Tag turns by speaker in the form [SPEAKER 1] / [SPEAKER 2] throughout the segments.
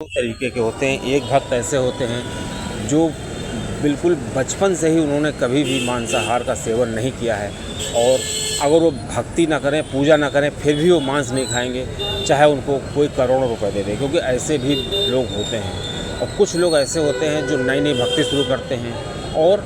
[SPEAKER 1] तरीके के होते हैं। एक भक्त ऐसे होते हैं जो बिल्कुल बचपन से ही उन्होंने कभी भी मांसाहार का सेवन नहीं किया है, और अगर वो भक्ति ना करें, पूजा ना करें, फिर भी वो मांस नहीं खाएंगे, चाहे उनको कोई करोड़ों रुपए दे दे, क्योंकि ऐसे भी लोग होते हैं। और कुछ लोग ऐसे होते हैं जो नई नई भक्ति शुरू करते हैं और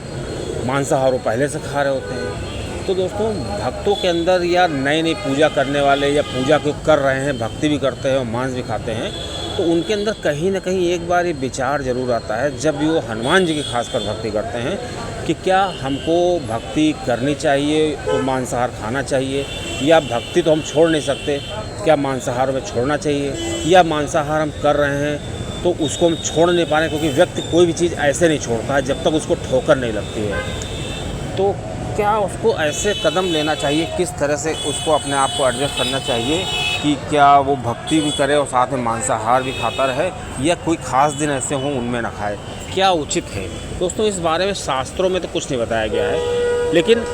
[SPEAKER 1] मांसाहार वो पहले से खा रहे होते हैं। तो दोस्तों, भक्तों के अंदर या नई नई पूजा करने वाले या पूजा को कर रहे हैं, भक्ति भी करते हैं और मांस भी खाते हैं, तो उनके अंदर कहीं ना कहीं एक बार ये विचार ज़रूर आता है, जब भी वो हनुमान जी की खासकर भक्ति करते हैं, कि क्या हमको भक्ति करनी चाहिए तो मांसाहार खाना चाहिए, या भक्ति तो हम छोड़ नहीं सकते, क्या मांसाहार में छोड़ना चाहिए, या मांसाहार हम कर रहे हैं तो उसको हम छोड़ नहीं पा रहे, क्योंकि व्यक्ति कोई भी चीज़ ऐसे नहीं छोड़ता है जब तक उसको ठोकर नहीं लगती है। तो क्या उसको ऐसे कदम लेना चाहिए, किस तरह से उसको अपने आप को एडजस्ट करना चाहिए कि क्या वो भक्ति भी करे और साथ में मांसाहार भी खाता रहे, या कोई ख़ास दिन ऐसे हों उनमें ना खाए, क्या उचित है? दोस्तों, इस बारे में शास्त्रों में तो कुछ नहीं बताया गया है, लेकिन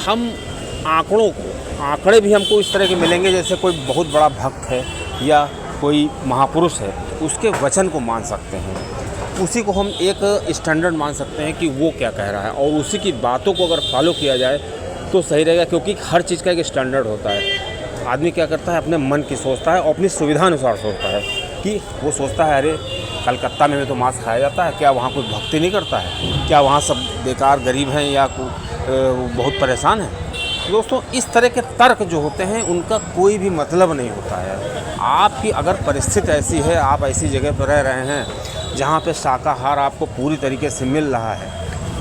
[SPEAKER 1] हम आंकड़े भी हमको इस तरह के मिलेंगे, जैसे कोई बहुत बड़ा भक्त है या कोई महापुरुष है, उसके वचन को मान सकते हैं, उसी को हम एक स्टैंडर्ड मान सकते हैं कि वो क्या कह रहा है, और उसी की बातों को अगर फॉलो किया जाए तो सही रहेगा, क्योंकि हर चीज़ का एक स्टैंडर्ड होता है। आदमी क्या करता है, अपने मन की सोचता है और अपनी सुविधा अनुसार सोचता है, कि वो सोचता है अरे कलकत्ता में तो मांस खाया जाता है, क्या वहाँ कोई भक्ति नहीं करता है, क्या वहाँ सब बेकार गरीब हैं या बहुत परेशान हैं। दोस्तों, इस तरह के तर्क जो होते हैं उनका कोई भी मतलब नहीं होता है। आपकी अगर परिस्थिति ऐसी है, आप ऐसी जगह पर रह रहे हैं जहाँ पे शाकाहार आपको पूरी तरीके से मिल रहा है,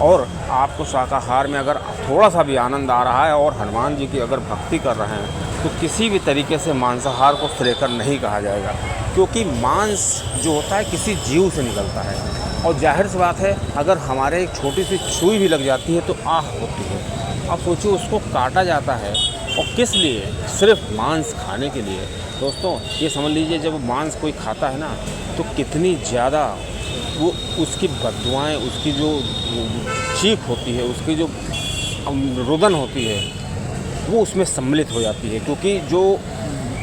[SPEAKER 1] और आपको शाकाहार में अगर थोड़ा सा भी आनंद आ रहा है और हनुमान जी की अगर भक्ति कर रहे हैं, तो किसी भी तरीके से मांसाहार को श्रेयकर नहीं कहा जाएगा, क्योंकि मांस जो होता है किसी जीव से निकलता है, और जाहिर सी बात है अगर हमारे एक छोटी सी सुई भी लग जाती है तो आह होती है। अब सोचिए, उसको काटा जाता है और किस लिए? सिर्फ मांस खाने के लिए। दोस्तों, ये समझ लीजिए, जब मांस कोई खाता है ना, तो कितनी ज़्यादा वो उसकी बददुआएं, उसकी जो चीख होती है, उसकी जो रुदन होती है, वो उसमें सम्मिलित हो जाती है, क्योंकि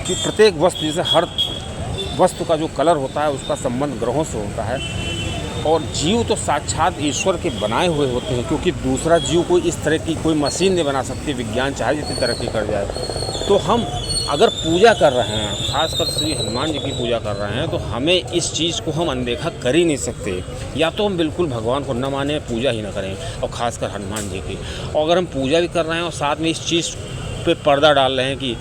[SPEAKER 1] कि प्रत्येक वस्तु, जैसे हर वस्तु का जो कलर होता है उसका संबंध ग्रहों से होता है, और जीव तो साक्षात ईश्वर के बनाए हुए होते हैं, क्योंकि दूसरा जीव कोई इस तरह की कोई मशीन नहीं बना सकती, विज्ञान चाहे जितनी तरक्की कर जाए। तो हम अगर पूजा कर रहे हैं, खासकर श्री हनुमान जी की पूजा कर रहे हैं, तो हमें इस चीज़ को हम अनदेखा कर ही नहीं सकते। या तो हम बिल्कुल भगवान को न माने, पूजा ही ना करें, और ख़ासकर हनुमान जी की। और अगर हम पूजा भी कर रहे हैं और साथ में इस चीज़ पे पर्दा डाल रहे हैं कि